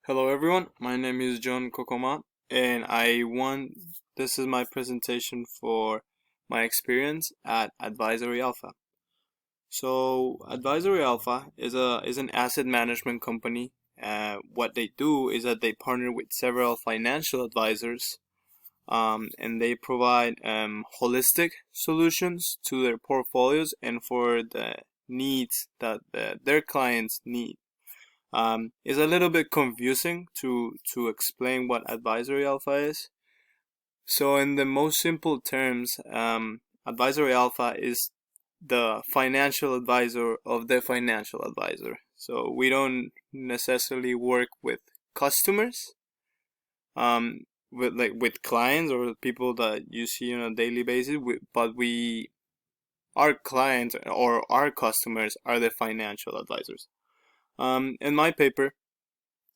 Hello everyone, my name is John Kokoma and this is my presentation for my experience at Advisory Alpha. So Advisory Alpha is an asset management company. What they do is that they partner with several financial advisors, and they provide holistic solutions to their portfolios and for the needs that their clients need. It's a little bit confusing to explain what Advisory Alpha is. So in the most simple terms, Advisory Alpha is the financial advisor of the financial advisor. So we don't necessarily work with customers, with clients or people that you see on a daily basis, but our clients or our customers are the financial advisors. In my paper,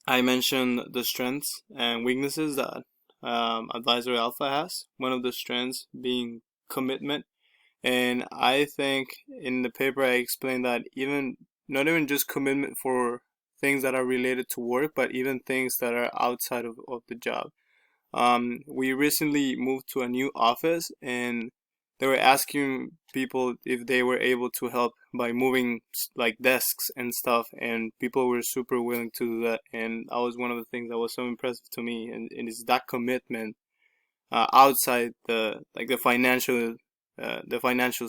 I mentioned the strengths and weaknesses that Advisory Alpha has. One of the strengths being commitment, and I think in the paper I explained that not even just commitment for things that are related to work, but even things that are outside of the job. We recently moved to a new office, and they were asking people if they were able to help by moving like desks and stuff, and people were super willing to do that. And that was one of the things that was so impressive to me, and it's that commitment outside the financial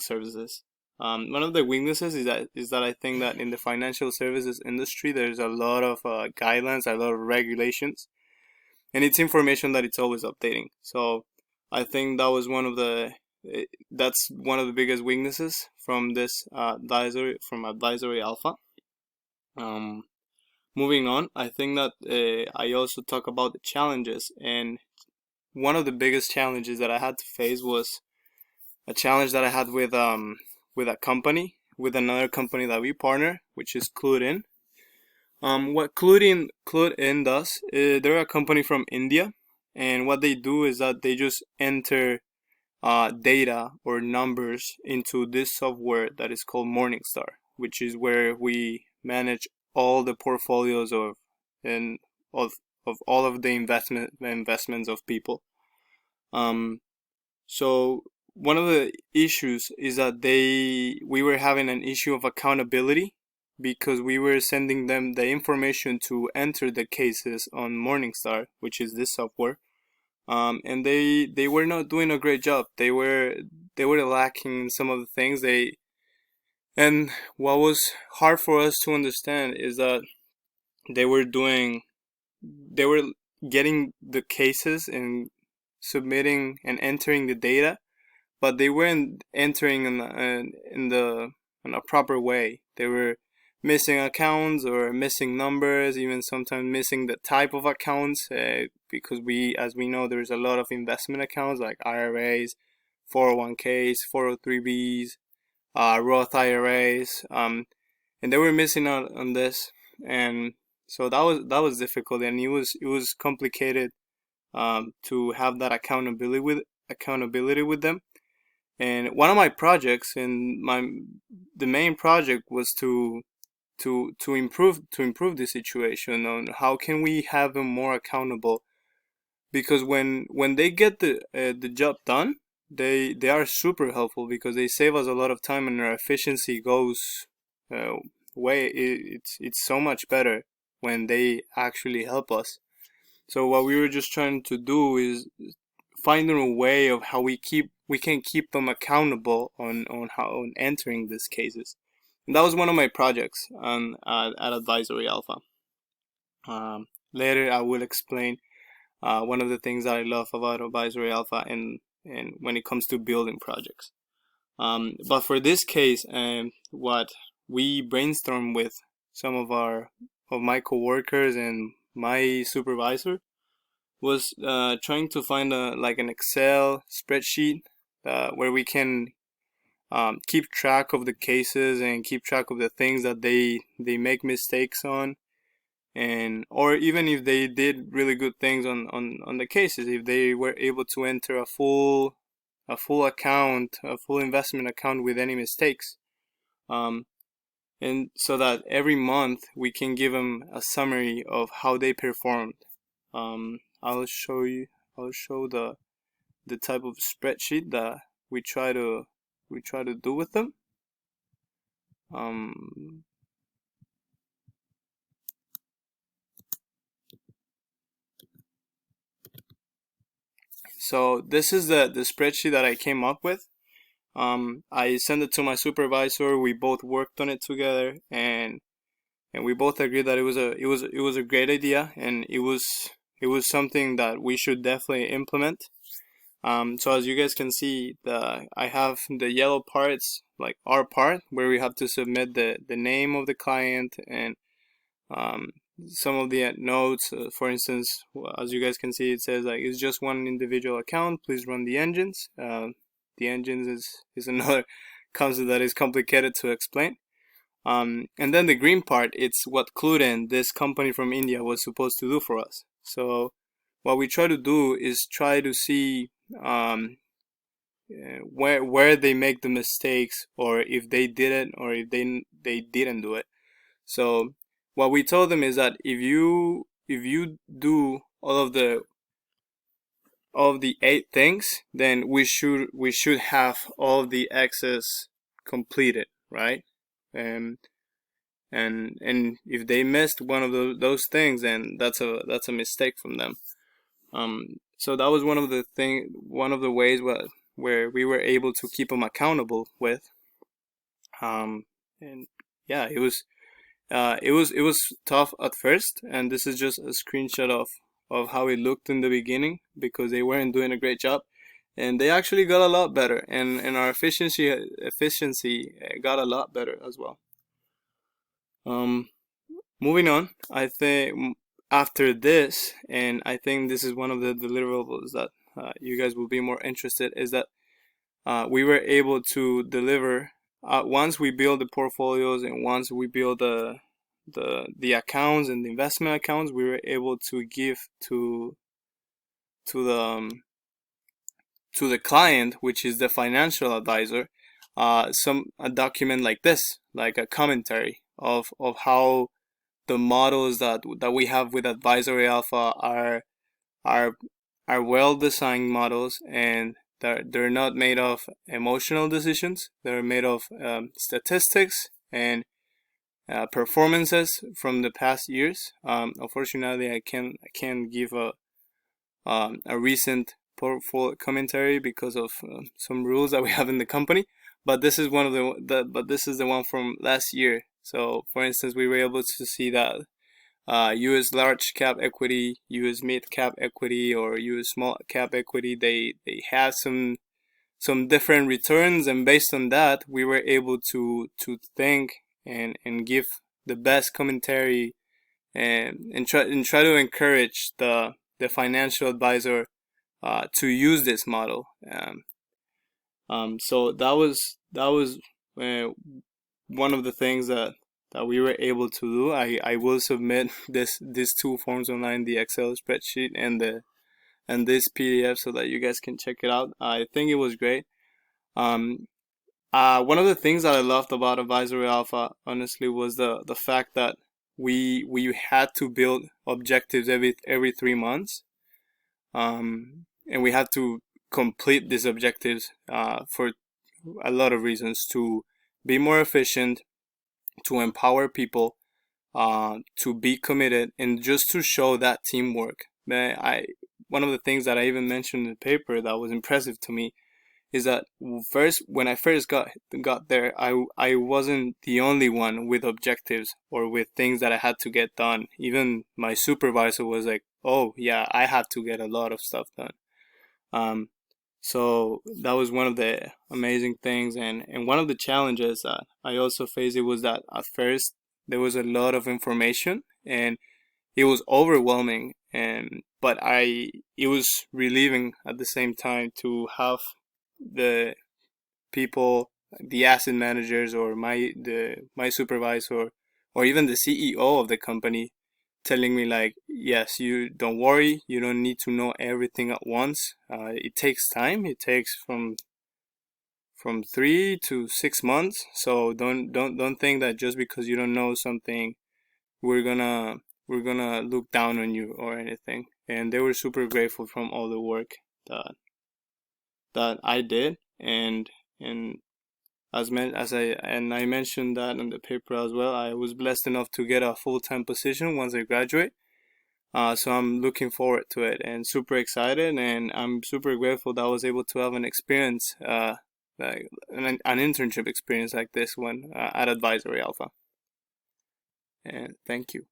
services. One of the weaknesses is that I think that in the financial services industry there's a lot of guidelines, a lot of regulations, and it's information that it's always updating. So I think that's one of the biggest weaknesses from this Advisory Alpha. Um, Moving on, I think that I also talk about the challenges, and one of the biggest challenges that I had to face was a challenge that I had with a company, with another company that we partner, which is Clued In. What Clued In does, they're a company from India, and what they do is that they just enter data or numbers into this software that is called Morningstar, which is where we manage all the portfolios and of all of the investments of people. Um, so one of the issues is that we were having an issue of accountability because we were sending them the information to enter the cases on Morningstar, which is this software. And they were not doing a great job. They were lacking some of the things and what was hard for us to understand is that they were doing they were getting the cases and submitting and entering the data, but they weren't entering in a proper way. They were missing accounts or missing numbers, even sometimes missing the type of accounts, because as we know, there's a lot of investment accounts like IRAs, 401ks, 403bs, Roth IRAs, and they were missing out on this, and so that was difficult, and it was complicated to have that accountability with them. And one of my projects and the main project was to improve the situation on how can we have them more accountable, because when they get the job done, they are super helpful because they save us a lot of time and our efficiency goes uh, it's so much better when they actually help us. So what we were just trying to do is finding a way of how we can keep them accountable on entering these cases. And that was one of my projects at Advisory Alpha. Later I will explain one of the things that I love about Advisory Alpha and when it comes to building projects. But for this case, what we brainstormed with some of my coworkers and my supervisor was trying to find an Excel spreadsheet where we can keep track of the cases and keep track of the things that they make mistakes on, and or even if they did really good things on the cases, if they were able to enter a full investment account with any mistakes. Um, and so that every month we can give them a summary of how they performed. I'll show you. I'll show the type of spreadsheet that we try to do with them. So this is the spreadsheet that I came up with. I sent it to my supervisor. We both worked on it together, and we both agreed that it was a great idea, and it was something that we should definitely implement. So as you guys can see, I have the yellow parts, like our part, where we have to submit the name of the client and um, some of the notes. For instance, as you guys can see, it says like it's just one individual account. Please run the engines. The engines is another concept that is complicated to explain. And then the green part, it's what Cluden, this company from India, was supposed to do for us. So what we try to do is try to see where they make the mistakes, or if they did it, or if they didn't do it. So what we told them is that if you do all of the 8 things, then we should have all of the excess completed, right? And if they missed one of those things, then that's a mistake from them. So that was one of the ways where we were able to keep them accountable with. And yeah, it was tough at first, and this is just a screenshot of how it looked in the beginning, because they weren't doing a great job, and they actually got a lot better, and our efficiency got a lot better as well. Moving on, I think after this, and I think this is one of the deliverables that you guys will be more interested, is that we were able to deliver once we build the portfolios, and once we build the accounts and the investment accounts, we were able to give to the client, which is the financial advisor, a document like this, like a commentary of how the models that we have with Advisory Alpha are well designed models, and they're not made of emotional decisions. They're made of statistics and performances from the past years. Unfortunately, I can't give a recent portfolio commentary because of some rules that we have in the company. But this is one of this is the one from last year. So, for instance, we were able to see that U.S. large cap equity, U.S. mid cap equity, or U.S. small cap equity, they have some different returns, and based on that, we were able to think and give the best commentary, and try to encourage the financial advisor to use this model. So that was one of the things that we were able to do. I will submit these 2 forms online, the Excel spreadsheet and this PDF, so that you guys can check it out. I think it was great. One of the things that I loved about Advisory Alpha, honestly, was the fact that we had to build objectives every 3 months, and we had to complete these objectives for a lot of reasons: to be more efficient, to empower people, to be committed, and just to show that teamwork. One of the things that I even mentioned in the paper that was impressive to me is that when I first got there, I wasn't the only one with objectives or with things that I had to get done. Even my supervisor was like, "Oh yeah, I have to get a lot of stuff done." So that was one of the amazing things, and one of the challenges that I also faced, it was that at first there was a lot of information, and it was overwhelming, but it was relieving at the same time to have the people, the asset managers, or my supervisor, or even the CEO of the company, telling me like, yes, you don't worry, you don't need to know everything at once. It takes time. It takes from from 3 to 6 months. So don't think that just because you don't know something, we're gonna look down on you or anything. And they were super grateful from all the work that I did, and I mentioned that in the paper as well. I was blessed enough to get a full-time position once I graduate. So I'm looking forward to it and super excited, and I'm super grateful that I was able to have an experience, like an internship experience like this one at Advisory Alpha. And thank you.